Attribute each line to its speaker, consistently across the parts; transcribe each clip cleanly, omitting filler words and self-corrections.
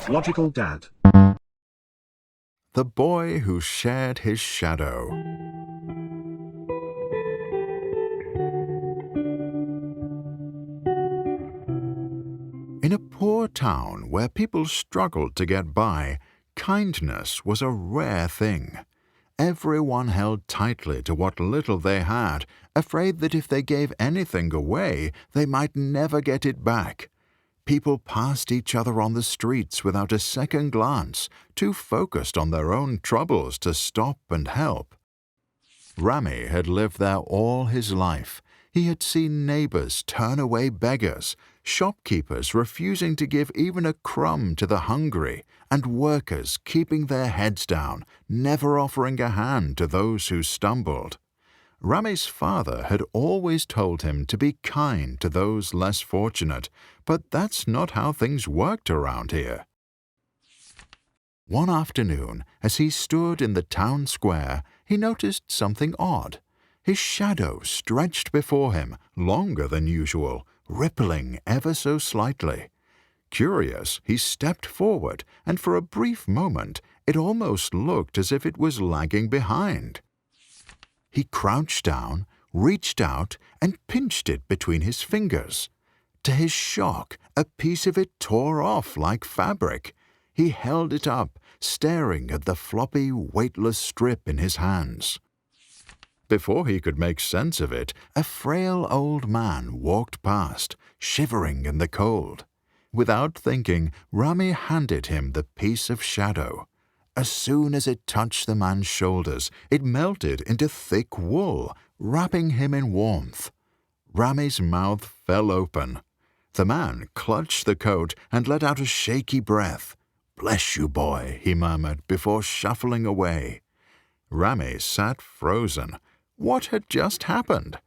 Speaker 1: Logical Dad.
Speaker 2: The Boy Who Shared His Shadow. In a poor town where people struggled to get by, kindness was a rare thing. Everyone held tightly to what little they had, afraid that if they gave anything away, they might never get it back. People passed each other on the streets without a second glance, too focused on their own troubles to stop and help. Rami had lived there all his life. He had seen neighbors turn away beggars, shopkeepers refusing to give even a crumb to the hungry, and workers keeping their heads down, never offering a hand to those who stumbled. Rami's father had always told him to be kind to those less fortunate, but that's not how things worked around here. One afternoon, as he stood in the town square, he noticed something odd. His shadow stretched before him, longer than usual, rippling ever so slightly. Curious, he stepped forward, and for a brief moment it almost looked as if it was lagging behind. He crouched down, reached out, and pinched it between his fingers. To his shock, a piece of it tore off like fabric. He held it up, staring at the floppy, weightless strip in his hands. Before he could make sense of it, a frail old man walked past, shivering in the cold. Without thinking, Rami handed him the piece of shadow. As soon as it touched the man's shoulders, it melted into thick wool, wrapping him in warmth. Rami's mouth fell open. The man clutched the coat and let out a shaky breath. "Bless you, boy," he murmured before shuffling away. Rami sat frozen. What had just happened?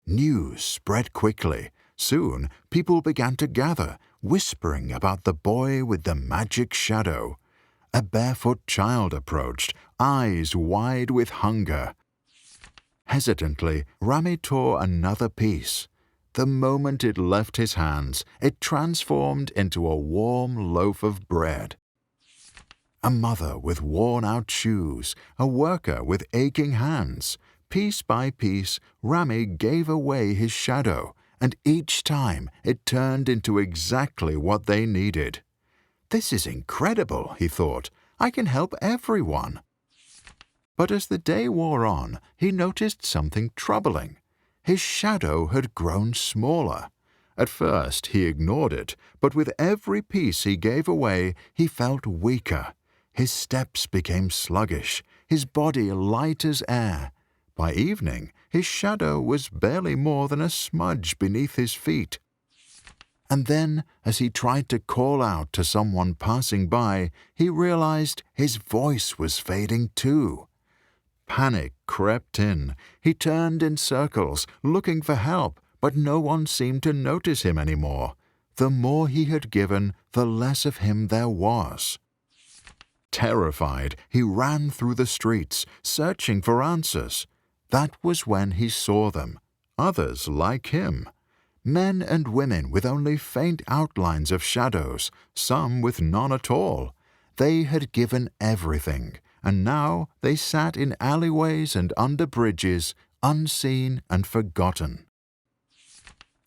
Speaker 2: News spread quickly. Soon, people began to gather, whispering about the boy with the magic shadow. A barefoot child approached, eyes wide with hunger. Hesitantly, Rami tore another piece. The moment it left his hands, it transformed into a warm loaf of bread. A mother with worn-out shoes, a worker with aching hands. Piece by piece, Rami gave away his shadow, and each time it turned into exactly what they needed. "This is incredible," he thought. "I can help everyone." But as the day wore on, he noticed something troubling. His shadow had grown smaller. At first he ignored it, but with every piece he gave away, he felt weaker. His steps became sluggish, his body light as air. By evening, his shadow was barely more than a smudge beneath his feet. And then, as he tried to call out to someone passing by, he realized his voice was fading too. Panic crept in. He turned in circles, looking for help, but no one seemed to notice him anymore. The more he had given, the less of him there was. Terrified, he ran through the streets, searching for answers. That was when he saw them, others like him. Men and women with only faint outlines of shadows, some with none at all. They had given everything, and now they sat in alleyways and under bridges, unseen and forgotten.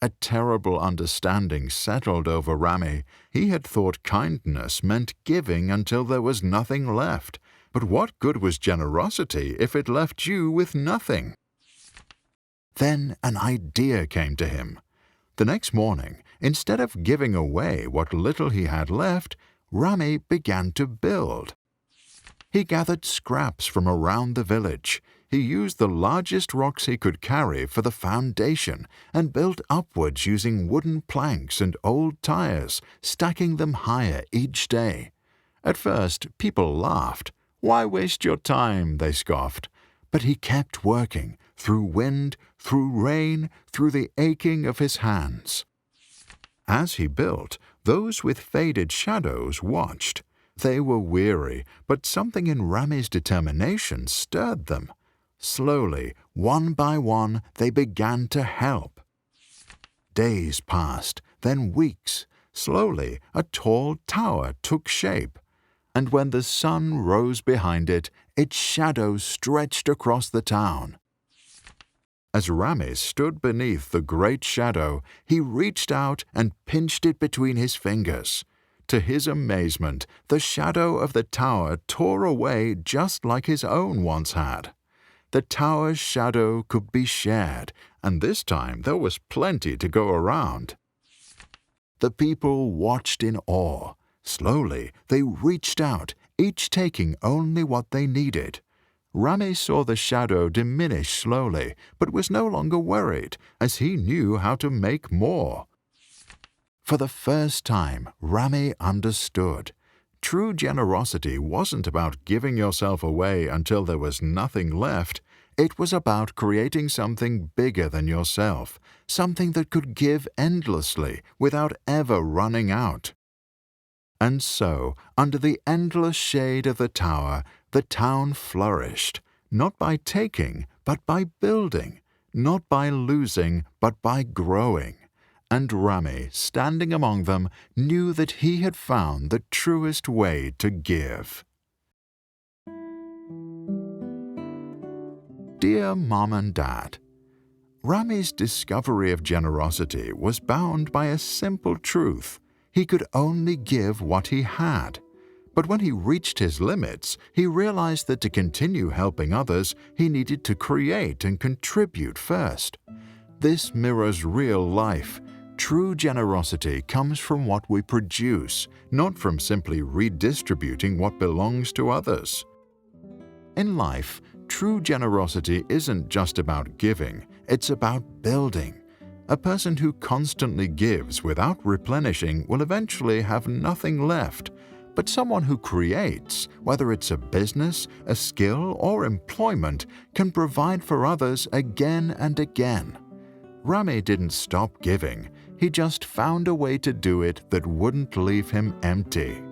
Speaker 2: A terrible understanding settled over Rami. He had thought kindness meant giving until there was nothing left. But what good was generosity if it left you with nothing? Then an idea came to him. The next morning, instead of giving away what little he had left, Rami began to build. He gathered scraps from around the village. He used the largest rocks he could carry for the foundation and built upwards using wooden planks and old tires, stacking them higher each day. At first, people laughed. "Why waste your time?" they scoffed. But he kept working, through wind, through rain, through the aching of his hands. As he built, those with faded shadows watched. They were weary, but something in Rami's determination stirred them. Slowly, one by one, they began to help. Days passed, then weeks. Slowly, a tall tower took shape, and when the sun rose behind it, its shadow stretched across the town. As Rami stood beneath the great shadow, he reached out and pinched it between his fingers. To his amazement, the shadow of the tower tore away just like his own once had. The tower's shadow could be shared, and this time there was plenty to go around. The people watched in awe. Slowly, they reached out, each taking only what they needed. Rami saw the shadow diminish slowly, but was no longer worried, as he knew how to make more. For the first time, Rami understood. True generosity wasn't about giving yourself away until there was nothing left. It was about creating something bigger than yourself, something that could give endlessly without ever running out. And so, under the endless shade of the tower, the town flourished, not by taking, but by building, not by losing, but by growing. And Rami, standing among them, knew that he had found the truest way to give. Dear Mom and Dad, Rami's discovery of generosity was bound by a simple truth. He could only give what he had. But when he reached his limits, he realized that to continue helping others, he needed to create and contribute first. This mirrors real life. True generosity comes from what we produce, not from simply redistributing what belongs to others. In life, true generosity isn't just about giving, it's about building. A person who constantly gives without replenishing will eventually have nothing left. But someone who creates, whether it's a business, a skill, or employment, can provide for others again and again. Rami didn't stop giving, he just found a way to do it that wouldn't leave him empty.